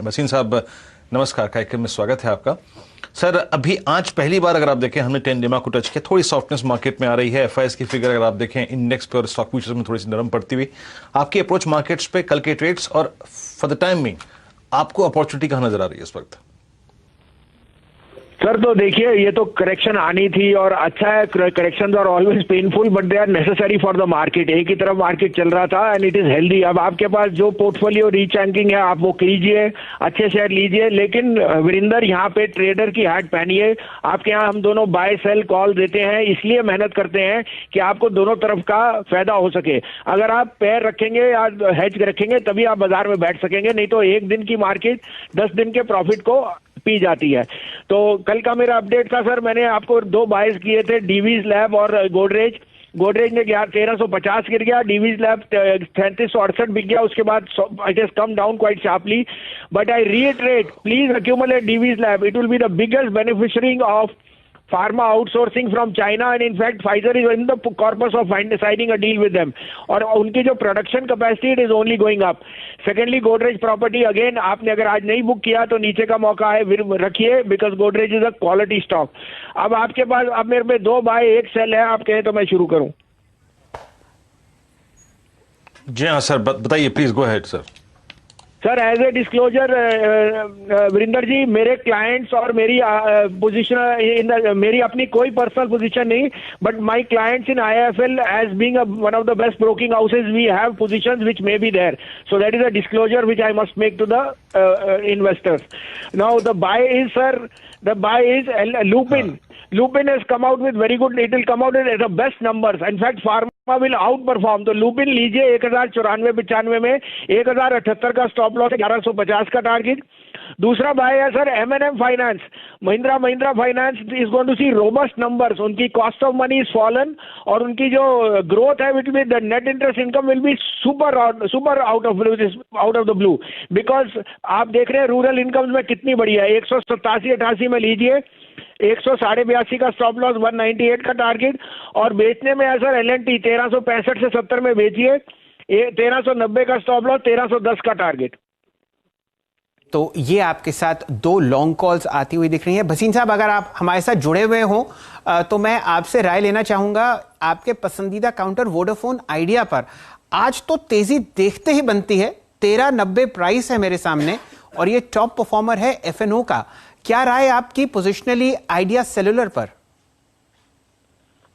वसीम साहब नमस्कार, कार्यक्रम में स्वागत है आपका। सर, अभी आज पहली बार अगर आप देखें हमने 10 डिमा को टच किया, थोड़ी सॉफ्टनेस मार्केट में आ रही है। एफआईएस की फिगर अगर आप देखें इंडेक्स पे और स्टॉक फ्यूचर्स में थोड़ी सी नरम पड़ती हुई, आपकी अप्रोच मार्केट्स पे, कल के ट्रेड्स और फॉर द टाइम में आपको अपॉर्चुनिटी कहां नजर आ रही है इस वक्त? सर तो देखिए, ये तो करेक्शन आनी थी और अच्छा है, correction are always painful but they are necessary for the market. एक ही तरफ मार्केट चल रहा था एंड इट इज हेल्दी। अब आपके पास जो पोर्टफोलियो रीचैंकिंग है आप वो कीजिए, अच्छे शेयर लीजिए, लेकिन वीरेंद्र यहाँ पे ट्रेडर की हैट पहनिए। आपके यहाँ हम दोनों बाय सेल कॉल देते हैं, इसलिए मेहनत करते हैं कि आपको दोनों तरफ का फायदा हो सके। अगर आप पैर रखेंगे या हेज रखेंगे तभी आप बाजार में बैठ सकेंगे, नहीं तो एक दिन की मार्केट 10 दिन के प्रॉफिट को पी जाती है। तो कल का मेरा अपडेट था सर, मैंने आपको 2 बायस किए थे, डीवीज लैब और गोदरेज। गोदरेज ने 1350 गिर गया, डीवीज लैब 3368 बिक गया। उसके बाद it has come down quite sharply, but I reiterate, please accumulate Divi's lab. It will be the biggest beneficiary of pharma outsourcing from China, and in fact Pfizer is in the corpus of signing a deal with them, और उनकी जो production capacity it is only going up. Secondly Godrej property, again आपने अगर आज नहीं book किया तो नीचे का मौका है, रखिए, because Godrej is a quality stock. अब आपके पास, अब मेरे पे 2 बाय 1 सेल है, आप कहें तो मैं शुरू करूं? जी हाँ सर, बताइए please, go ahead sir. Sir as a disclosure Virendra ji, मेरे क्लाइंट्स और मेरी पोजीशन, मेरी अपनी कोई पर्सनल पोजीशन नहीं, but my clients in IFL as being one of the best broking houses, we have positions which may be there, so that is a disclosure which I must make to the investors. Now the buy is, sir, the buy is Lupin. Lupin has come out with very good, it will come out at the best numbers. In fact, Pharma will outperform. तो Lupin लीजिए 1094-95 में, 1078 का stop loss, 1150 का target. दूसरा buy है sir M&M finance. Mahindra finance is going to see robust numbers. उनकी cost of money is fallen और उनकी जो ग्रोथ है, which will the net interest income will be super out of the blue, because आप देख रहे हैं रूरल इनकम में कितनी बढ़िया है। 187-88 में लीजिए, 182 का स्टॉप लॉस, 198 का टारगेट, और बेचने में है सर L&T 1365 से 70 में बेचिए, 1390 का स्टॉप लॉस, 1310 का टारगेट। तो ये आपके साथ 2 लॉन्ग कॉल्स आती हुई दिख रही हैं। भसीन साहब, अगर आप हमारे साथ जुड़े हुए हों तो मैं आपसे राय लेना चाहूंगा आपके पसंदीदा काउंटर वोडाफोन आइडिया पर। आज तो तेजी देखते ही बनती है, 1390 प्राइस है मेरे सामने और ये टॉप परफॉर्मर है FNO का। क्या राय आपकी पोजिशनली आइडिया सेलुलर पर?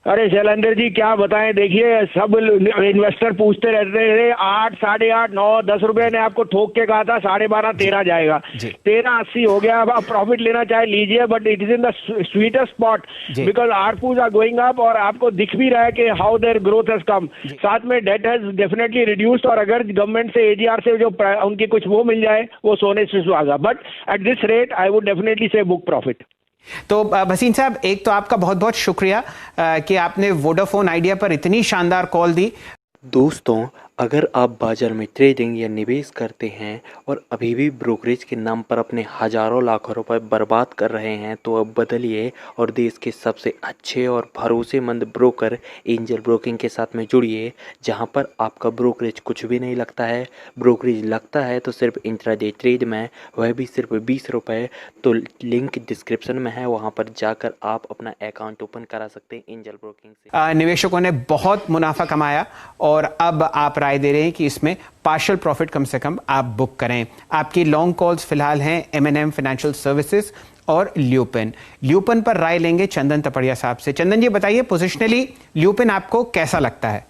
अरे शैलेंद्र जी क्या बताएं, देखिए सब इन्वेस्टर पूछते रहते हैं 8, 8.5, 9, 10 रुपए ने आपको ठोक के कहा था 12.5, 13 जाएगा, 13.80 हो गया। अब आप प्रॉफिट लेना चाहे लीजिए, but it is in the sweetest spot because ARPUs are going up और आपको दिख भी रहा है कि how their growth has come. साथ में डेट हैज डेफिनेटली रिड्यूस्ड, और अगर गवर्नमेंट से AGR से जो उनकी कुछ वो मिल जाए वो सोने से सुहागा, but at this rate I would definitely से बुक प्रॉफिट। तो भसीन साहब, एक तो आपका बहुत बहुत शुक्रिया कि आपने वोडाफोन आइडिया पर इतनी शानदार कॉल दी। दोस्तों, अगर आप बाजार में ट्रेडिंग या निवेश करते हैं और अभी भी ब्रोकरेज के नाम पर अपने हजारों लाखों रुपए बर्बाद कर रहे हैं, तो अब बदलिए और देश के सबसे अच्छे और भरोसेमंद ब्रोकर एंजल ब्रोकिंग के साथ में जुड़िए, जहां पर आपका ब्रोकरेज कुछ भी नहीं लगता है। ब्रोकरेज लगता है तो सिर्फ इंट्राडे ट्रेड में, वह भी सिर्फ 20 रुपये। तो लिंक डिस्क्रिप्शन में है, वहाँ पर जाकर आप अपना अकाउंट ओपन करा सकते हैं एंजल ब्रोकिंग से। निवेशकों ने बहुत मुनाफा कमाया और अब आप राय दे रहे हैं कि इसमें पार्शियल प्रॉफिट कम से कम आप बुक करें। आपकी लॉन्ग कॉल्स फिलहाल हैं M&M फाइनेंशियल सर्विसेज और ल्यूपिन पर राय लेंगे चंदन तपड़िया साहब से। चंदन जी बताइए, पोजिशनली ल्यूपिन आपको कैसा लगता है?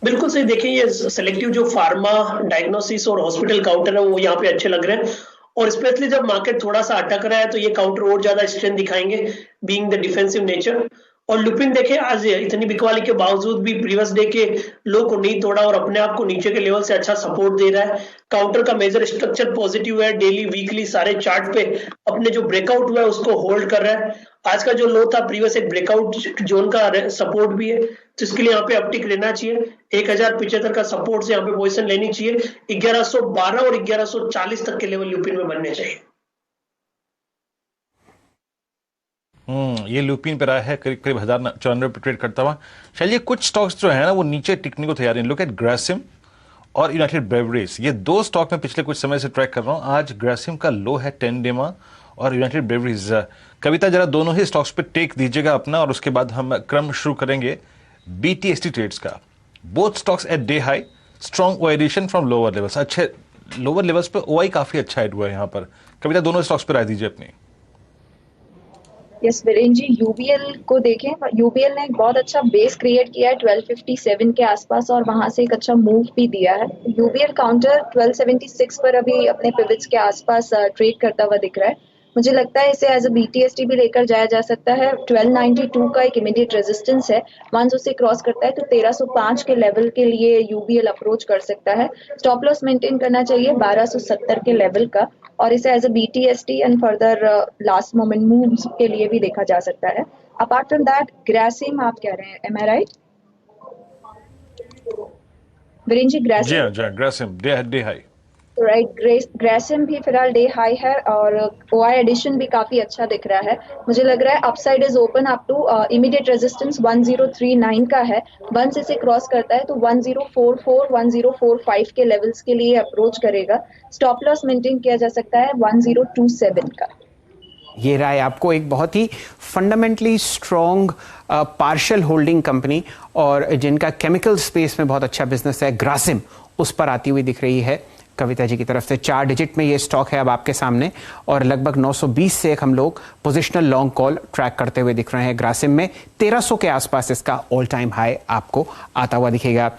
बिल्कुल सही। देखिए, ये सेलेक्टिव जो फार्मा, डायग्नोसिस और हॉस्पिटल काउंटर है वो यहाँ पे अच्छे लग रहे हैं, और स्पेशली जब मार्केट थोड़ा सा अटक रहा है तो ये काउंटर और ज्यादा स्ट्रेंथ दिखाएंगे, बीइंग द डिफेंसिव नेचर। और लुपिन देखे आज इतनी बिकवाली के बावजूद भी प्रीवियस डे के लो को नहीं तोड़ा और अपने आप को नीचे के लेवल से अच्छा सपोर्ट दे रहा है। काउंटर का मेजर स्ट्रक्चर पॉजिटिव है, डेली वीकली सारे चार्ट पे अपने जो ब्रेकआउट हुआ है उसको होल्ड कर रहा है। आज का जो लो था प्रीवियस एक ब्रेकआउट जोन का सपोर्ट भी है, तो इसके लिए यहाँ पे अपटिक लेना चाहिए। 1075 का सपोर्ट से यहाँ पे पोजिशन लेनी चाहिए। 1112 और 1140 तक के लेवल लुपिन में बनने चाहिए। ये लुपिन पे रहा है, करीब 1094 पे ट्रेड करता हुआ। चलिए, कुछ स्टॉक्स जो है ना वो नीचे टिकने को तैयार हैं। लुक एट ग्रासिम और यूनाइटेड ब्रेवरीज, ये दो स्टॉक में पिछले कुछ समय से ट्रैक कर रहा हूं। आज ग्रासिम का लो है 10 डेमा और यूनाइटेड ब्रेवरीज। कविता, जरा दोनों ही स्टॉक्स पे टेक दीजिएगा अपना, और उसके बाद हम क्रम शुरू करेंगे BTST ट्रेड्स का। Both stocks at day high, strong OI addition from lower levels. अच्छे लोअर लेवल्स पे OI काफी अच्छा एड हुआ है यहाँ पर। कविता, दोनों स्टॉक्स पे राय दीजिए अपनी। यस वीरेन जी, यूबीएल को देखें। यूबीएल ने एक बहुत अच्छा बेस क्रिएट किया है 1257 के आसपास और वहां से एक अच्छा मूव भी दिया है। यूबीएल काउंटर 1276 पर अभी अपने पिवट्स के आसपास ट्रेड करता हुआ दिख रहा है। मुझे लगता है इसे एज अ BTST भी लेकर जाया जा सकता है। 1292 का एक इमीडिएट रेजिस्टेंस है, वंस उसे क्रॉस करता है तो 1305 के लेवल के लिए यूबीएल अप्रोच कर सकता है। स्टॉप लॉस मेंटेन करना चाहिए 1270 के लेवल का, और इसे as a BTST and further last moment moves के लिए भी देखा जा सकता है। अपार्ट फ्रॉम दैट, ग्रासिम आप कह रहे हैं, एम आई राइट वीरेन जी? जी हाँ, Grasim day high. Right, Grasim भी फिलहाल डे हाई है और OI एडिशन भी काफी अच्छा दिख रहा है। मुझे लग रहा है upside is open up to immediate resistance 1039 का है। वंस इसे क्रॉस करता है तो 1044 1045 के लेवल्स के लिए अप्रोच करेगा। स्टॉप लॉस मेंटेन किया जा सकता है 1027 का। ये राय आपको एक बहुत ही fundamentally strong partial holding company और जिनका केमिकल स्पेस में बहुत अच्छा बिजनेस है, ग्रासिम, उस पर आती हुई दिख रही है कविता जी की तरफ से। 4 डिजिट में ये स्टॉक है अब आपके सामने और लगभग 920 से एक हम लोग पोजिशनल लॉन्ग कॉल ट्रैक करते हुए दिख रहे हैं। ग्रासिम में 1300 के आसपास इसका ऑल टाइम हाई आपको आता हुआ दिखेगा।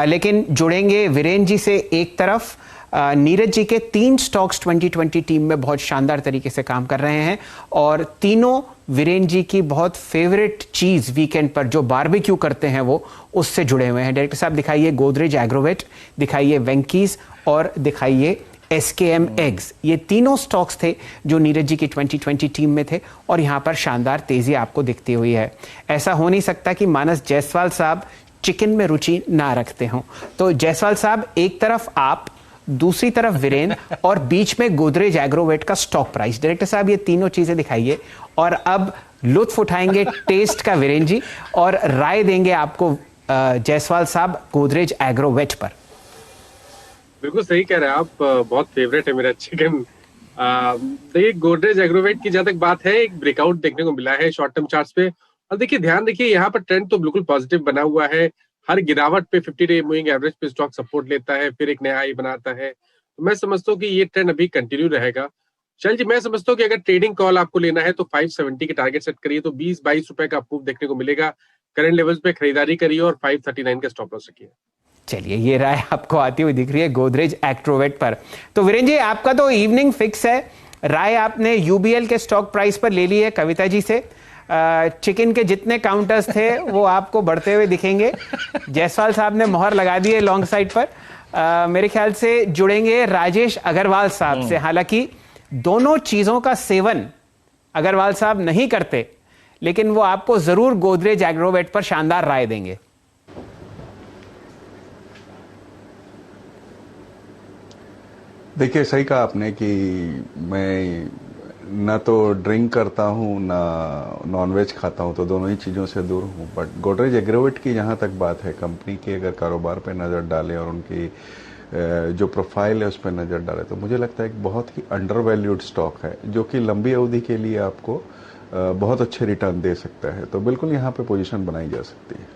लेकिन जुड़ेंगे वीरेन जी से एक तरफ। नीरज जी के 3 स्टॉक्स 2020 टीम में बहुत शानदार तरीके से काम कर रहे हैं और तीनों वीरेन जी की बहुत फेवरेट चीज वीकेंड पर जो बारबेक्यू करते हैं वो उससे जुड़े हुए हैं। डायरेक्टर साहब दिखाइए गोदरेज एग्रोवेट, दिखाइए वेंकीज और दिखाइए SKM एग्स। ये तीनों स्टॉक्स थे जो नीरज जी की 2020 टीम में थे और यहां पर शानदार तेजी आपको दिखती हुई है। ऐसा हो नहीं सकता कि मानस जायसवाल साहब चिकन में रुचि ना रखते हों। तो जायसवाल साहब, एक तरफ आप, दूसरी तरफ वीरेन और बीच में गोदरेज एग्रोवेट का स्टॉक प्राइस। डायरेक्टर साहब ये तीनों चीजें दिखाइए और अब लुत्फ उठाएंगे टेस्ट का वीरेन जी और राय देंगे आपको जायसवाल साहब गोदरेज एग्रोवेट पर। बिल्कुल सही कह रहे हैं आप, बहुत फेवरेट है मेरा चिकन। देखिए गोदरेज एग्रोवेट की जहां तक बात है, एक ब्रेकआउट देखने को मिला है शॉर्ट टर्म चार्ट्स पे और देखिए ध्यान देखिए यहाँ पर ट्रेंड तो बिल्कुल पॉजिटिव बना हुआ है। हर गिरावट पे 50 डे मूविंग एवरेज पे स्टॉक सपोर्ट लेता है, फिर एक नया हाई बनाता है। तो मैं समझता हूँ कि ये ट्रेंड अभी कंटिन्यू रहेगा। चल जी, मैं समझता हूँ कि अगर ट्रेडिंग कॉल आपको लेना है तो 570 के टारगेट सेट करिए तो 20-22 रुपए का अप्रूव देखने को मिलेगा। करंट लेवल्स पे खरीदारी करिए और 539 का स्टॉप लॉस रखिए। चलिए, ये राय आपको आती हुई दिख रही है गोदरेज एग्रोवेट पर। तो वीरेन जी, आपका तो इवनिंग फिक्स है, राय आपने UBL के स्टॉक प्राइस पर ले ली है कविता जी से। चिकन के जितने काउंटर्स थे वो आपको बढ़ते हुए दिखेंगे। जायसवाल साहब ने मोहर लगा दी है लॉन्ग साइड पर। मेरे ख्याल से जुड़ेंगे राजेश अग्रवाल साहब से। हालांकि दोनों चीजों का सेवन अग्रवाल साहब नहीं करते, लेकिन वो आपको जरूर गोदरेज एग्रोवेट पर शानदार राय देंगे। देखिए, सही कहा आपने कि मैं ना तो ड्रिंक करता हूँ ना नॉनवेज खाता हूँ, तो दोनों ही चीज़ों से दूर हूँ। बट गोदरेज एग्रोवेट की जहाँ तक बात है, कंपनी के अगर कारोबार पे नज़र डालें और उनकी जो प्रोफाइल है उस पर नज़र डालें तो मुझे लगता है एक बहुत ही अंडर वैल्यूड स्टॉक है जो कि लंबी अवधि के लिए आपको बहुत अच्छे रिटर्न दे सकता है। तो बिल्कुल यहाँ पे पोजीशन बनाई जा सकती है।